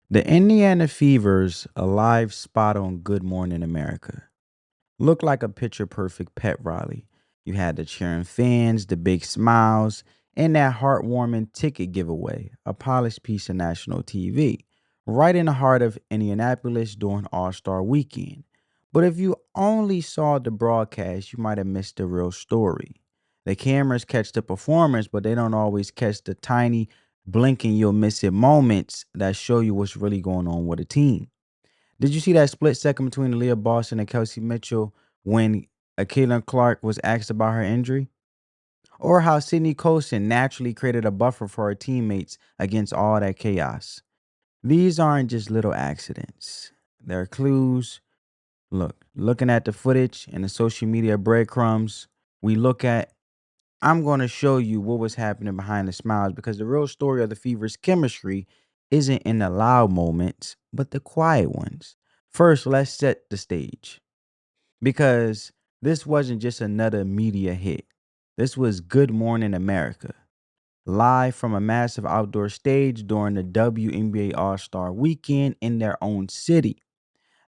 The Indiana Fever's a live spot on Good Morning America. Looked like a picture perfect pet rally. You had the cheering fans, the big smiles, and that heartwarming ticket giveaway, a polished piece of national TV, right in the heart of Indianapolis during All-Star Weekend. But if you only saw the broadcast, you might have missed the real story. The cameras catch the performers, but they don't always catch the tiny, blinking you'll miss it moments that show you what's really going on with a team. Did you see that split second between Aliyah Boston and Kelsey Mitchell when Caitlin Clark was asked about her injury? Or how Sydney Colson naturally created a buffer for her teammates against all that chaos? These aren't just little accidents. They're clues. Look, looking at the footage and the social media breadcrumbs, we look at I'm going to show you what was happening behind the smiles because the real story of the Fever's chemistry isn't in the loud moments, but the quiet ones. First, let's set the stage because this wasn't just another media hit. This was Good Morning America, live from a massive outdoor stage during the WNBA All-Star Weekend in their own city.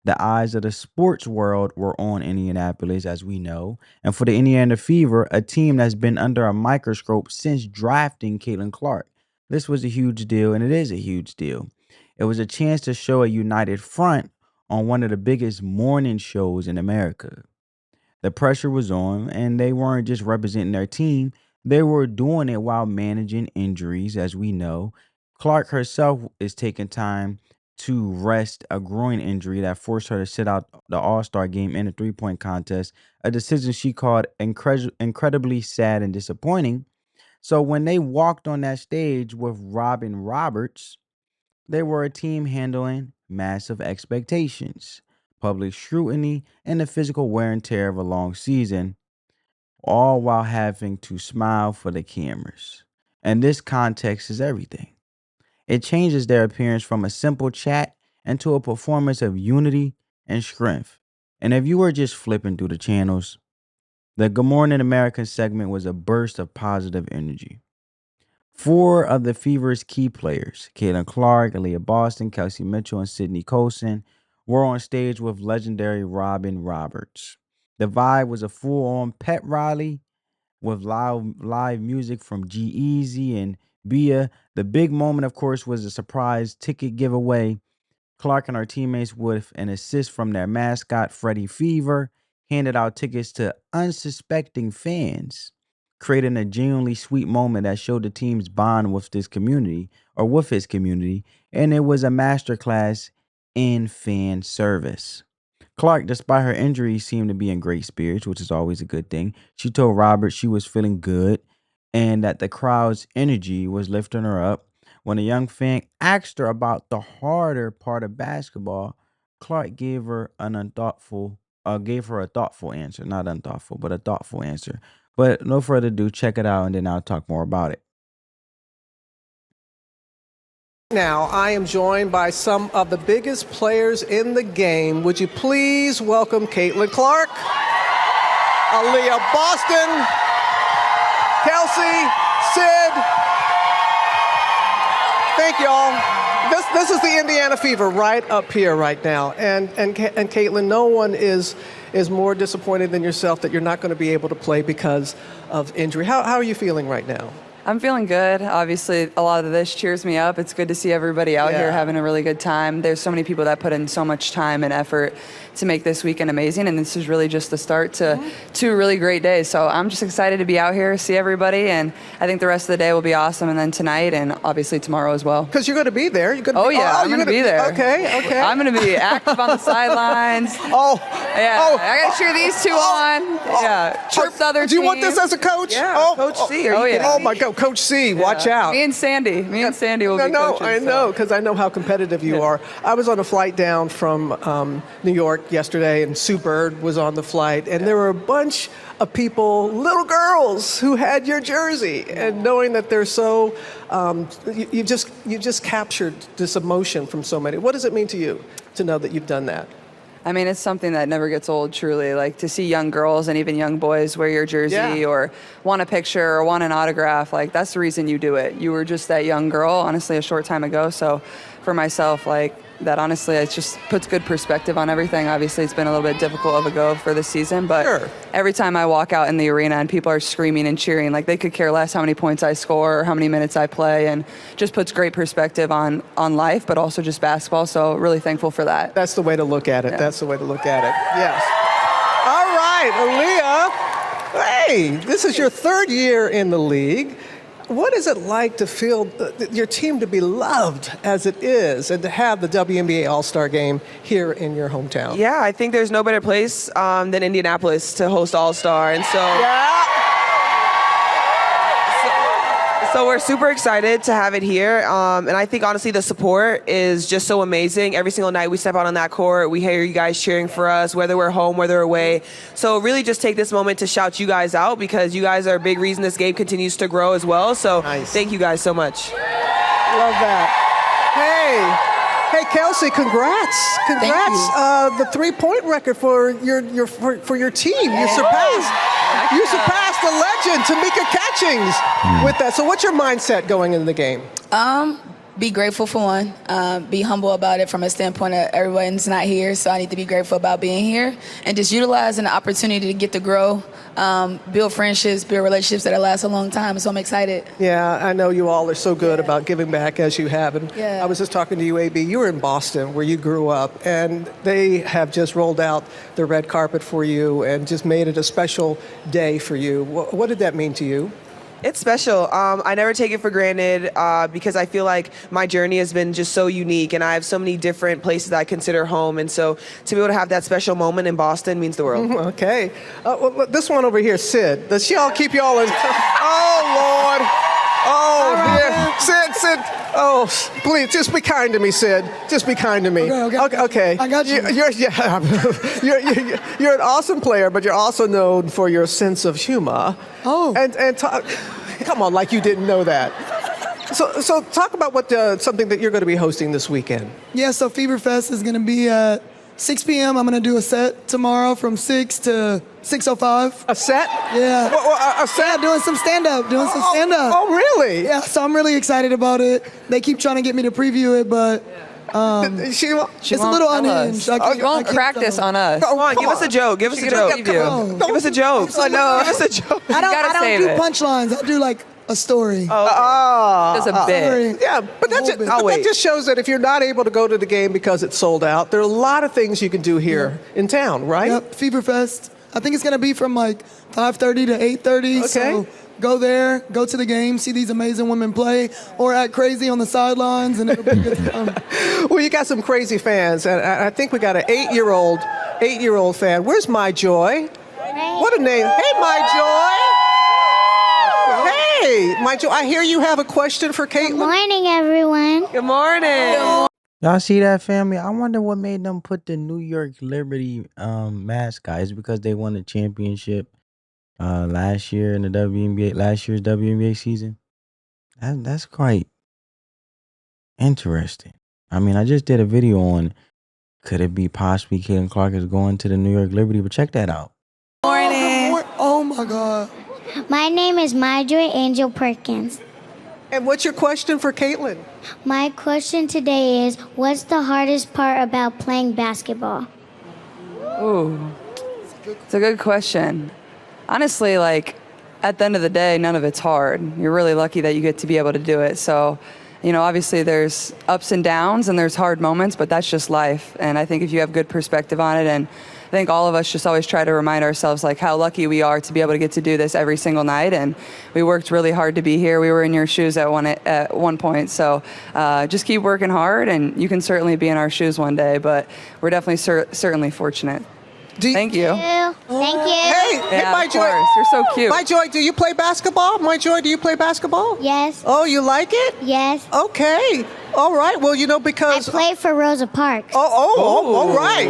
The eyes of the sports world were on Indianapolis, as we know, and for the Indiana Fever, a team that's been under a microscope since drafting Caitlin Clark. This was a huge deal, and it is a huge deal. It was a chance to show a united front on one of the biggest morning shows in America. The pressure was on, and they weren't just representing their team, they were doing it while managing injuries, as we know. Clark herself is taking time to rest a groin injury that forced her to sit out the All Star game in a 3-point contest, a decision she called incredibly sad and disappointing. So when they walked on that stage with Robin Roberts, they were a team handling massive expectations, public scrutiny, and the physical wear and tear of a long season, all while having to smile for the cameras. And this context is everything. It changes their appearance from a simple chat into a performance of unity and strength. And if you were just flipping through the channels, the Good Morning America segment was a burst of positive energy. Four of the Fever's key players, Caitlin Clark, Aliyah Boston, Kelsey Mitchell, and Sydney Colson, were on stage with legendary Robin Roberts. The vibe was a full-on pet rally with live music from G-Eazy and Bia. The big moment, of course, was a surprise ticket giveaway. Clark and her teammates, with an assist from their mascot, Freddie Fever, handed out tickets to unsuspecting fans, creating a genuinely sweet moment that showed the team's bond with this community or with his community, and it was a masterclass in fan service. Clark, despite her injury, seemed to be in great spirits, which is always a good thing. She told Robert she was feeling good and that the crowd's energy was lifting her up. When a young fan asked her about the harder part of basketball, Clark gave her a thoughtful answer, not unthoughtful, but a thoughtful answer. But no further ado, check it out, and then I'll talk more about it. Now, I am joined by some of the biggest players in the game. Would you please welcome Caitlin Clark, Aliyah Boston, Kelsey, Sid. Thank y'all. This is the Indiana Fever right up here right now. And Caitlin, no one is more disappointed than yourself that you're not going to be able to play because of injury. How are you feeling right now? I'm feeling good. Obviously, a lot of this cheers me up. It's good to see everybody out here having a really good time. There's so many people that put in so much time and effort to make this weekend amazing, and this is really just the start to two really great days. So I'm just excited to be out here, see everybody, and I think the rest of the day will be awesome, and then tonight and obviously tomorrow as well. Because you're going to be there. I'm going to be there. Okay. I'm going to be active on the sidelines. I got to cheer these two on. Chirp the other team. Do you want this as a coach? Yeah, Coach C. Oh my God, Coach C, watch out. Me and Sandy will be coaching. I know, because I know how competitive you are. I was on a flight down from New York yesterday, and Sue Bird was on the flight, and there were a bunch of people, little girls, who had your jersey, and knowing that they're so, you just captured this emotion from so many. What does it mean to you to know that you've done that? I mean, it's something that never gets old, truly. Like, to see young girls and even young boys wear your jersey or want a picture or want an autograph, like, that's the reason you do it. You were just that young girl, honestly, a short time ago. So for myself, like, that honestly, it just puts good perspective on everything. Obviously, it's been a little bit difficult of a go for this season, but every time I walk out in the arena and people are screaming and cheering, like, they could care less how many points I score or how many minutes I play, and just puts great perspective on life, but also just basketball. So really thankful for that. That's the way to look at it. Yeah. That's the way to look at it. Yes. All right, Aliyah. Hey, this is your 3rd year in the league. What is it like to feel your team to be loved as it is and to have the WNBA All-Star Game here in your hometown? Yeah, I think there's no better place than Indianapolis to host All-Star. And so, so we're super excited to have it here. And I think, honestly, the support is just so amazing. Every single night we step out on that court, we hear you guys cheering for us, whether we're home, whether we're away. So really just take this moment to shout you guys out, because you guys are a big reason this game continues to grow as well. So Thank you guys so much. Love that. Hey, Kelsey, congrats. The 3-point record for your team. You surpassed the legend, Tamika Catchings, with that. So what's your mindset going into the game? Be grateful for one. Be humble about it from a standpoint of everyone's not here, so I need to be grateful about being here and just utilizing the opportunity to get to grow, build friendships, build relationships that last a long time. So I'm excited. Yeah, I know you all are so good about giving back as you have. And I was just talking to you, AB. You were in Boston where you grew up, and they have just rolled out the red carpet for you and just made it a special day for you. What did that mean to you? It's special. I never take it for granted because I feel like my journey has been just so unique, and I have so many different places that I consider home. And so to be able to have that special moment in Boston means the world. Okay. Well, this one over here, Sid. Does she all keep you all in? Oh, Lord. Oh, yeah. Sid. Oh, please, just be kind to me, Sid. Just be kind to me. Okay. I got you. You're an awesome player, but you're also known for your sense of humor. Oh. And come on, like you didn't know that. So talk about what something that you're going to be hosting this weekend. Yeah, so Fever Fest is going to be at 6 p.m. I'm going to do a set tomorrow from 6 to 6:05. A set? Yeah. A set? Yeah, doing some stand-up. Oh, really? Yeah, so I'm really excited about it. They keep trying to get me to preview it, but she it's a little unhinged. She won't practice on us. Come on, give us a joke. Give us a joke. Give us a joke. Oh, no. Give us a joke. I don't do punchlines. I do like a story. That's a bit. Yeah, but that just shows that if you're not able to go to the game because it's sold out, there are a lot of things you can do here in town, right? Yep, Fever Fest. I think it's going to be from like 5:30 to 8:30. Okay. So go there, go to the game, see these amazing women play, or act crazy on the sidelines, and it'll be good fun. Well, you got some crazy fans, and I think we got an 8-year-old fan. Where's My Joy? What a name. Hey, My Joy. Hey, My Joy, I hear you have a question for Caitlin. Good morning, everyone. Good morning. Y'all see that, family? I wonder what made them put the New York Liberty mascot. Is it because they won the championship last year in the WNBA, last year's WNBA season? That's quite interesting. I mean, I just did a video on could it be possibly Caitlin Clark is going to the New York Liberty, but check that out. Morning. Oh my God. My name is Myjoy Angel Perkins. And what's your question for Caitlin? My question today is, what's the hardest part about playing basketball? Ooh, it's a good question. Honestly, like, at the end of the day, none of it's hard. You're really lucky that you get to be able to do it. So, you know, obviously there's ups and downs and there's hard moments, but that's just life. And I think if you have good perspective on it, and I think all of us just always try to remind ourselves like how lucky we are to be able to get to do this every single night. And we worked really hard to be here. We were in your shoes at one point. So just keep working hard, and you can certainly be in our shoes one day, but we're definitely certainly fortunate. Thank you. Thank you. Hey, Yeah, My of Joy. course. You're so cute. My Joy, do you play basketball? My Joy, do you play basketball? Yes. Oh, you like it? Yes. Okay. All right. Well, you know, I because... play for Rosa Parks. all right.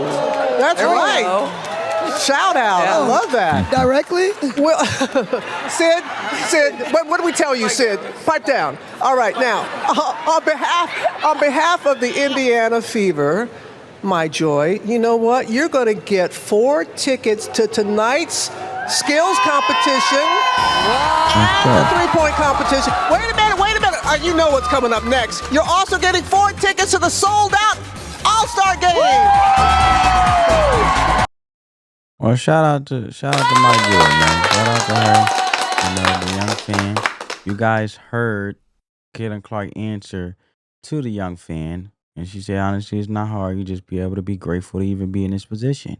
That's There we right. go. Shout out. Yeah. I love that. Directly? Well, Sid, what do we tell you, Sid? Pipe down. All right, now, on behalf of the Indiana Fever, My Joy, you know what? You're going to get 4 tickets to tonight's skills competition and the 3-point competition. Wait a minute. You know what's coming up next. You're also getting 4 tickets to the sold-out All-Star Game. Well, shout out to my girl, man. Shout out to her. The young fan. You guys heard Caitlin Clark answer to the young fan, and she said, honestly, it's not hard. You just be able to be grateful to even be in this position.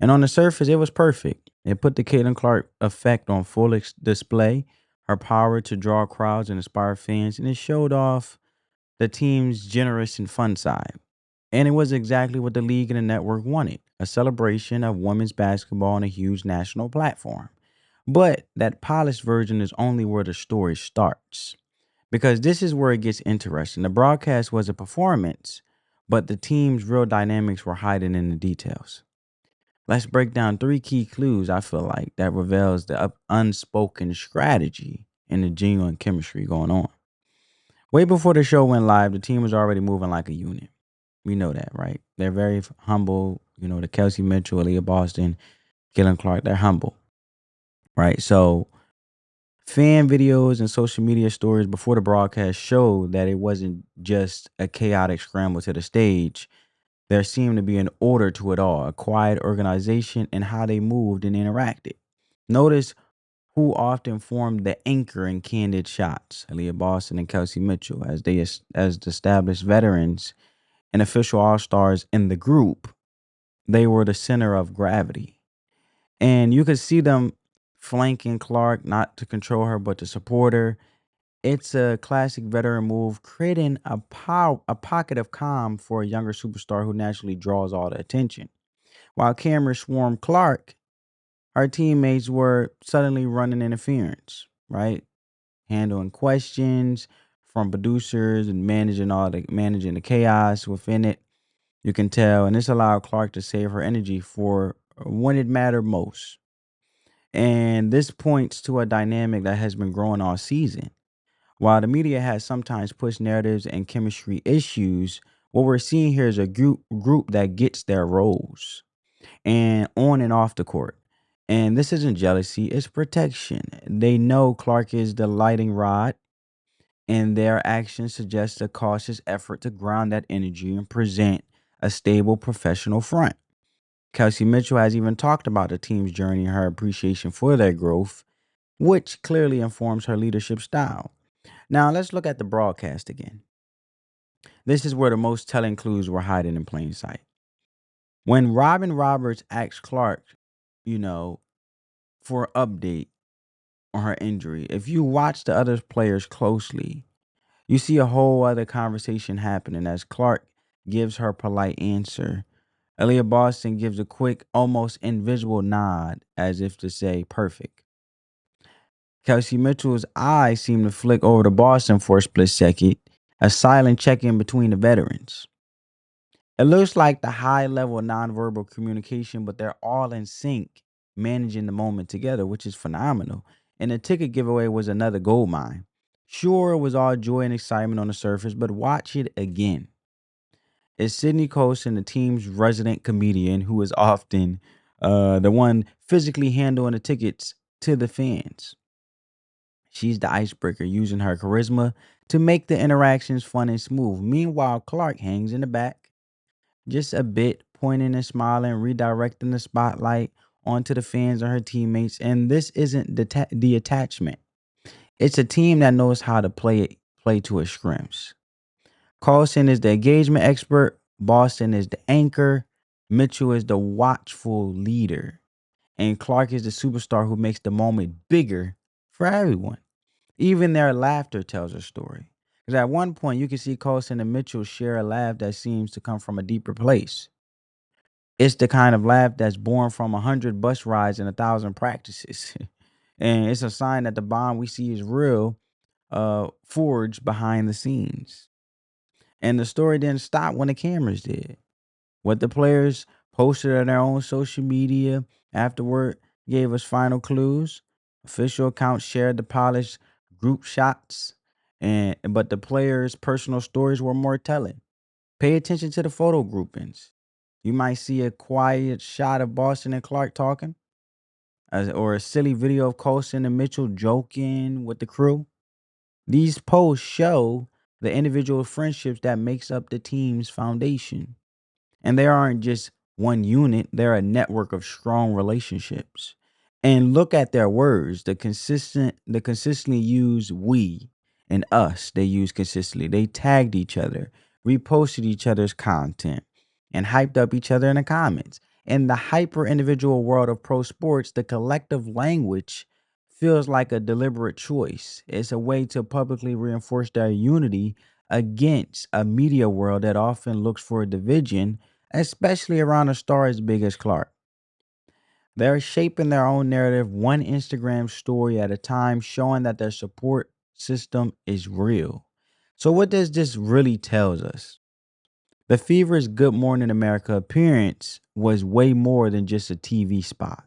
And on the surface, it was perfect. It put the Caitlin Clark effect on full display, her power to draw crowds and inspire fans, and it showed off the team's generous and fun side. And it was exactly what the league and the network wanted, a celebration of women's basketball on a huge national platform. But that polished version is only where the story starts. Because this is where it gets interesting. The broadcast was a performance, but the team's real dynamics were hiding in the details. Let's break down 3 key clues, I feel like, that reveals the unspoken strategy and the genuine chemistry going on. Way before the show went live, the team was already moving like a unit. We know that, right? They're very humble. The Kelsey Mitchell, Aliyah Boston, Caitlin Clark, they're humble, right? So fan videos and social media stories before the broadcast showed that it wasn't just a chaotic scramble to the stage. There seemed to be an order to it all, a quiet organization in how they moved and interacted. Notice who often formed the anchor in candid shots, Aliyah Boston and Kelsey Mitchell, as the established veterans and official all-stars in the group. They were the center of gravity. And you could see them flanking Clark, not to control her, but to support her. It's a classic veteran move, creating a pocket of calm for a younger superstar who naturally draws all the attention. While cameras swarmed Clark, her teammates were suddenly running interference, right? Handling questions from producers and managing the chaos within it. You can tell, and this allowed Clark to save her energy for when it mattered most. And this points to a dynamic that has been growing all season. While the media has sometimes pushed narratives and chemistry issues, what we're seeing here is a group that gets their roles and on and off the court. And this isn't jealousy, it's protection. They know Clark is the lighting rod, and their actions suggest a cautious effort to ground that energy and present a stable professional front. Kelsey Mitchell has even talked about the team's journey and her appreciation for their growth, which clearly informs her leadership style. Now, let's look at the broadcast again. This is where the most telling clues were hiding in plain sight. When Robin Roberts asked Clark, you know, for an update on her injury, if you watch the other players closely, you see a whole other conversation happening as Clark gives her polite answer. Aliyah Boston gives a quick, almost invisible nod as if to say, perfect. Kelsey Mitchell's eyes seem to flick over to Boston for a split second, a silent check in between the veterans. It looks like the high level nonverbal communication, but they're all in sync, managing the moment together, which is phenomenal. And the ticket giveaway was another gold mine. Sure, it was all joy and excitement on the surface, but watch it again. It's Sydney Colson, the team's resident comedian, who is often the one physically handling the tickets to the fans. She's the icebreaker, using her charisma to make the interactions fun and smooth. Meanwhile, Clark hangs in the back, just a bit, pointing and smiling, redirecting the spotlight onto the fans and her teammates. And this isn't the attachment. It's a team that knows how to play to its scrims. Colson is the engagement expert. Boston is the anchor. Mitchell is the watchful leader. And Clark is the superstar who makes the moment bigger for everyone. Even their laughter tells a story. Because at one point, you can see Colson and Mitchell share a laugh that seems to come from a deeper place. It's the kind of laugh that's born from 100 bus rides and 1,000 practices. And it's a sign that the bond we see is real, forged behind the scenes. And the story didn't stop when the cameras did. What the players posted on their own social media afterward gave us final clues. Official accounts shared the polished group shots, but the players' personal stories were more telling. Pay attention to the photo groupings. You might see a quiet shot of Boston and Clark talking, or a silly video of Colson and Mitchell joking with the crew. These posts show the individual friendships that makes up the team's foundation. And they aren't just one unit, they're a network of strong relationships. And look at their words, the consistently use we and us, they use consistently. They tagged each other, reposted each other's content, and hyped up each other in the comments. In the hyper individual world of pro sports, the collective language feels like a deliberate choice. It's a way to publicly reinforce their unity against a media world that often looks for a division, especially around a star as big as Clark. They're shaping their own narrative, one Instagram story at a time, showing that their support system is real. So, what does this really tells us? The Fever's Good Morning America appearance was way more than just a TV spot.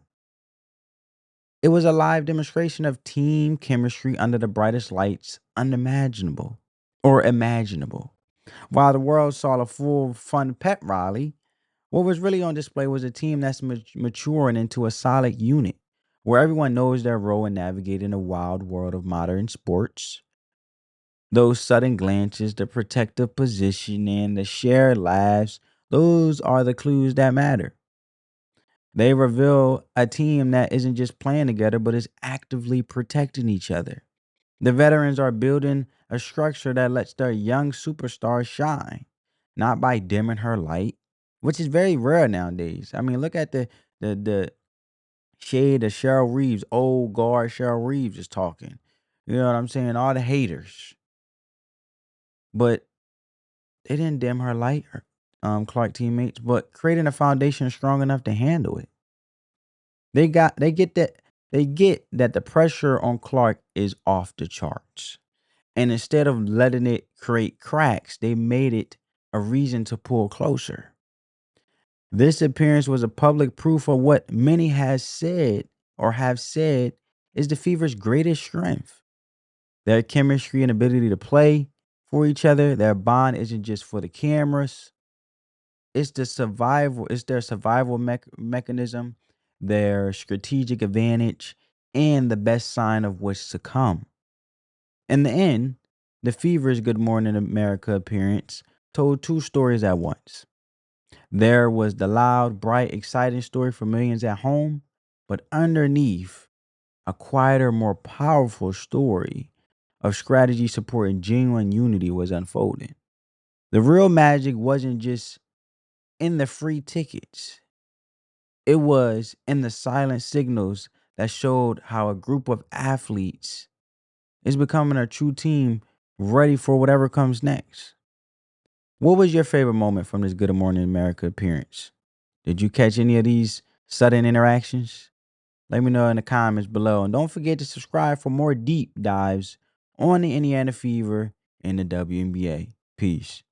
It was a live demonstration of team chemistry under the brightest lights unimaginable or imaginable. While the world saw a full fun pep rally, what was really on display was a team that's maturing into a solid unit where everyone knows their role in navigating the wild world of modern sports. Those sudden glances, the protective positioning, the shared laughs, those are the clues that matter. They reveal a team that isn't just playing together, but is actively protecting each other. The veterans are building a structure that lets their young superstars shine, not by dimming her light, which is very rare nowadays. I mean, look at the shade of Cheryl Reeves, old guard Cheryl Reeves is talking. You know what I'm saying? All the haters. But they didn't dim her light, Clark teammates, but creating a foundation strong enough to handle it. They get that the pressure on Clark is off the charts. And instead of letting it create cracks, they made it a reason to pull closer. This appearance was a public proof of what many has said or have said is the Fever's greatest strength. Their chemistry and ability to play for each other. Their bond isn't just for the cameras. It's their survival mechanism, their strategic advantage, and the best sign of what's to come. In the end, the Fever's Good Morning America appearance told two stories at once. There was the loud, bright, exciting story for millions at home, but underneath, a quieter, more powerful story of strategy, support, and genuine unity was unfolding. The real magic wasn't just in the free tickets, it was in the silent signals that showed how a group of athletes is becoming a true team ready for whatever comes next. What was your favorite moment from this Good Morning America appearance? Did you catch any of these sudden interactions? Let me know in the comments below. And don't forget to subscribe for more deep dives on the Indiana Fever and the WNBA. Peace.